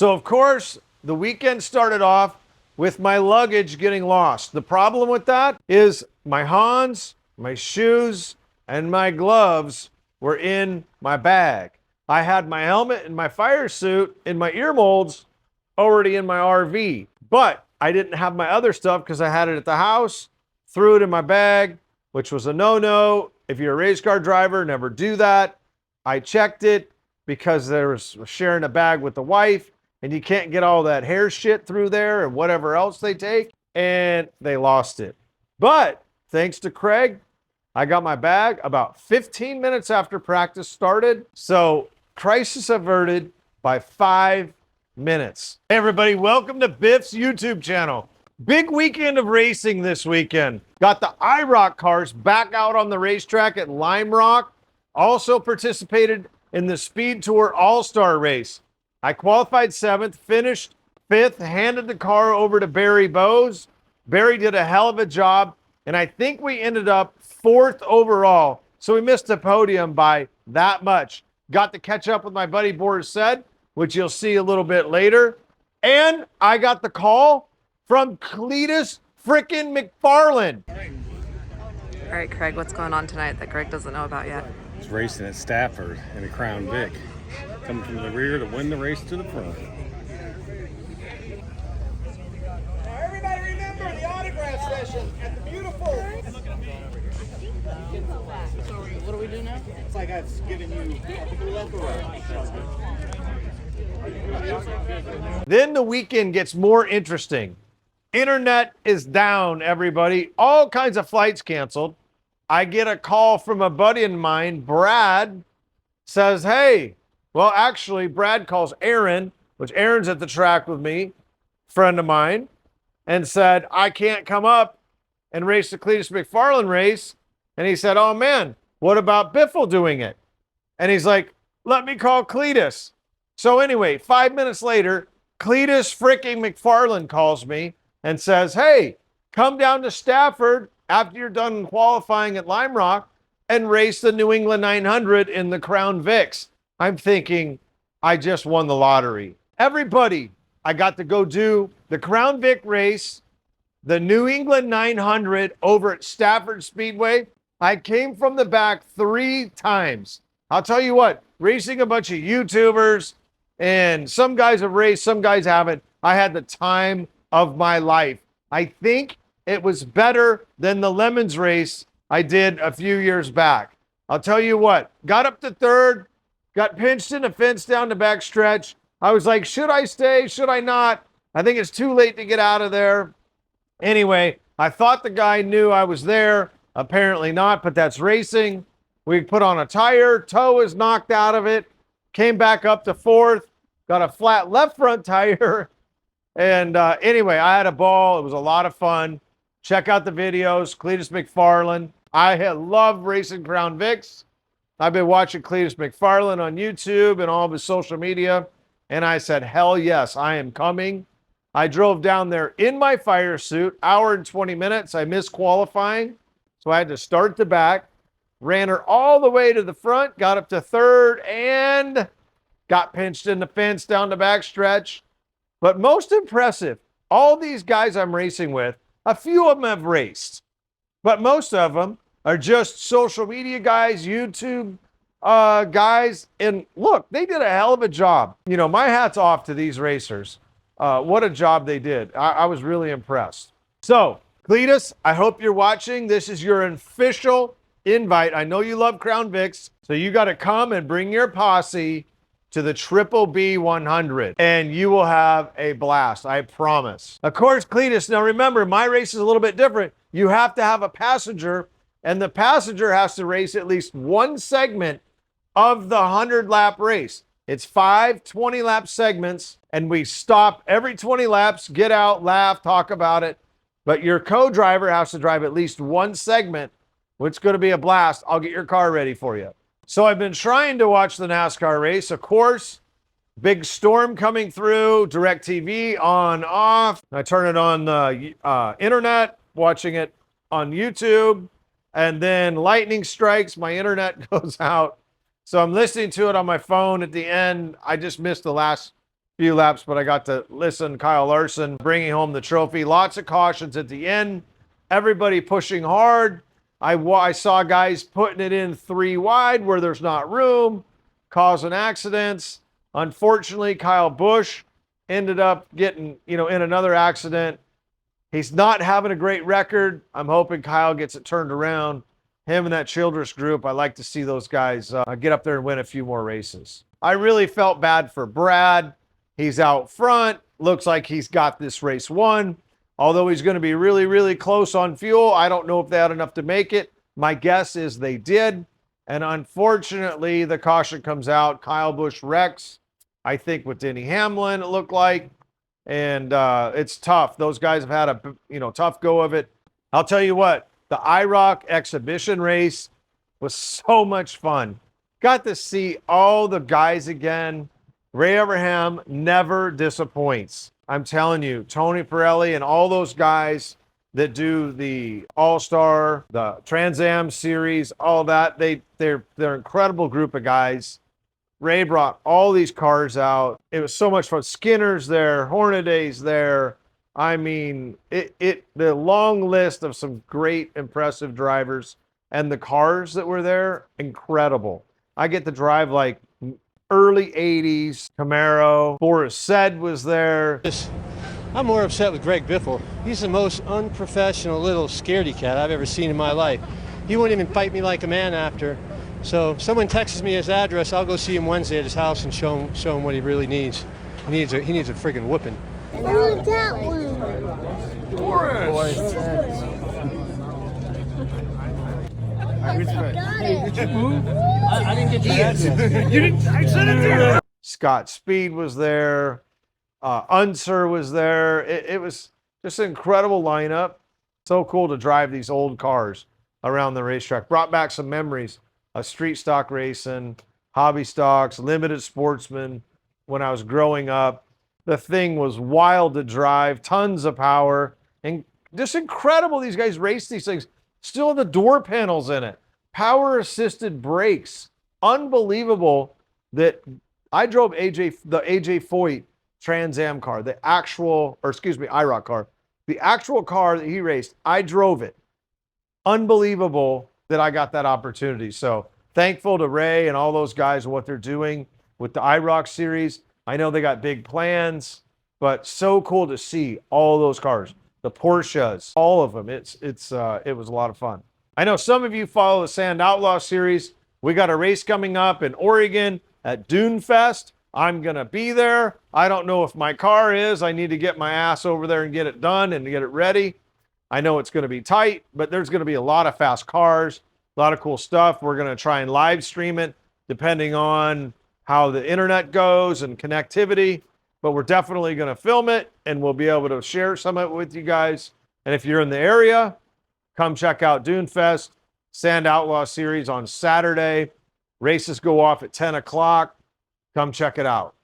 So, of course, the weekend started off with my luggage getting lost. The problem with that is my Hans, my shoes, and my gloves were in my bag. I had my helmet and my fire suit and my ear molds already in my RV, but I didn't have my other stuff because I had it at the house, threw it in my bag, which was a no-no. If you're a race car driver, never do that. I checked it because there was sharing a bag with the wife, and you can't get all that hair shit through there and whatever else they take, and they lost it. But thanks to Craig, I got my bag about 15 minutes after practice started. So crisis averted by 5 minutes. Hey everybody, welcome to Biff's YouTube channel. Big weekend of racing this weekend. Got the IROC cars back out on the racetrack at Lime Rock. Also participated in the SpeedTour Allstar race. I qualified 7th, finished 5th, handed the car over to Barry Bowes. Barry did a hell of a job, and I think we ended up 4th overall. So we missed the podium by that much. Got to catch up with my buddy Boris, which you'll see a little bit later. And I got the call from Cletus frickin' McFarland. All right, Craig, what's going on tonight that Greg doesn't know about yet? It's racing at Stafford in a Crown Vic. Coming from the rear to win the race to the front. Now everybody remember the autograph session at the beautiful. So what do we do now? It's like I've given you left or right. Then the weekend gets more interesting. Internet is down, everybody. All kinds of flights canceled. I get a call from a buddy of mine, Brad, says, hey, well, actually, Brad calls Aaron, which Aaron's at the track with me, friend of mine, and said, I can't come up and race the Cletus McFarland race. And he said, oh, man, what about Biffle doing it? And he's like, let me call Cletus. So anyway, 5 minutes later, Cletus freaking McFarland calls me and says, hey, come down to Stafford after you're done qualifying at Lime Rock and race the New England 900 in the Crown Vics. I'm thinking, I just won the lottery. Everybody, I got to go do the Crown Vic race, the New England 900 over at Stafford Speedway. I came from the back 3 times. I'll tell you what, racing a bunch of YouTubers, and some guys have raced, some guys haven't. I had the time of my life. I think it was better than the Lemons race I did a few years back. I'll tell you what, got up to 3rd, got pinched in the fence down the back stretch. I was like, should I stay? Should I not? I think it's too late to get out of there. Anyway, I thought the guy knew I was there. Apparently not, but that's racing. We put on a tire. Toe is knocked out of it. Came back up to 4th. Got a flat left front tire. And anyway, I had a ball. It was a lot of fun. Check out the videos. Cletus McFarland. I love racing Crown Vics. I've been watching Cletus McFarland on YouTube and all of his social media. And I said, hell yes, I am coming. I drove down there in my fire suit, hour and 20 minutes. I missed qualifying. So I had to start the back. Ran her all the way to the front. Got up to 3rd and got pinched in the fence down the back stretch. But most impressive, all these guys I'm racing with, a few of them have raced. But most of them are just social media guys, YouTube guys. And look, they did a hell of a job. You know, my hat's off to these racers. What a job they did. I was really impressed. So, Cletus, I hope you're watching. This is your official invite. I know you love Crown Vics, so you got to come and bring your posse to the Triple B 100, and you will have a blast, I promise. Of course, Cletus, now remember, my race is a little bit different. You have to have a passenger, and the passenger has to race at least one segment of the 100-lap race. It's 5 20-lap segments, and we stop every 20 laps, get out, laugh, talk about it. But your co-driver has to drive at least one segment, which is going to be a blast. I'll get your car ready for you. So I've been trying to watch the NASCAR race. Of course, big storm coming through, DirecTV on, off. I turn it on the internet, watching it on YouTube, and then lightning strikes, my internet goes out. So I'm listening to it on my phone at the end. I just missed the last few laps, but I got to listen. Kyle Larson bringing home the trophy. Lots of cautions at the end. Everybody pushing hard. I saw guys putting it in 3 wide where there's not room, causing accidents. Unfortunately, Kyle Busch ended up getting, in another accident. He's not having a great record. I'm hoping Kyle gets it turned around. Him and that Childress group, I like to see those guys get up there and win a few more races. I really felt bad for Brad. He's out front. Looks like he's got this race won. Although he's going to be really, really close on fuel. I don't know if they had enough to make it. My guess is they did. And unfortunately, the caution comes out. Kyle Busch wrecks, I think, with Denny Hamlin, it looked like. And it's tough. Those guys have had a tough go of it. I'll tell you what, the IROC exhibition race was so much fun. Got to see all the guys again. Ray Abraham never disappoints. I'm telling you, Tony Pirelli and all those guys that do the Allstar, the Trans Am series, all that, they're an incredible group of guys. Ray brought all these cars out. It was so much fun. Skinner's there, Hornaday's there. I mean, the long list of some great, impressive drivers and the cars that were there, incredible. I get to drive like early 80s Camaro. Boris said was there. I'm more upset with Greg Biffle. He's the most unprofessional little scaredy cat I've ever seen in my life. He wouldn't even fight me like a man after. So if someone texts me his address, I'll go see him Wednesday at his house and show him what he really needs. He needs a friggin' whooping. Look that one. Boris! Did you move? I didn't get your address. You didn't? I sent it to you. Scott Speed was there. Unser was there. It was just an incredible lineup. So cool to drive these old cars around the racetrack. Brought back some memories of street stock racing, hobby stocks, limited sportsman when I was growing up. The thing was wild to drive, tons of power, and just incredible. These guys race these things. Still have the door panels in it. Power assisted brakes. Unbelievable that I drove the AJ Foyt Trans Am car, IROC car. The actual car that he raced, I drove it. Unbelievable that I got that opportunity. So thankful to Ray and all those guys and what they're doing with the IROC series. I know they got big plans, but so cool to see all those cars, the Porsches, all of them. It was a lot of fun. I know some of you follow the Sand Outlaw series. We got a race coming up in Oregon at Dune Fest. I'm going to be there. I don't know if my car is. I need to get my ass over there and get it done and get it ready. I know it's going to be tight, but there's going to be a lot of fast cars, a lot of cool stuff. We're going to try and live stream it depending on how the internet goes and connectivity, but we're definitely going to film it and we'll be able to share some of it with you guys. And if you're in the area, come check out Dune Fest, Sand Outlaw series on Saturday. Races go off at 10 o'clock. Come check it out.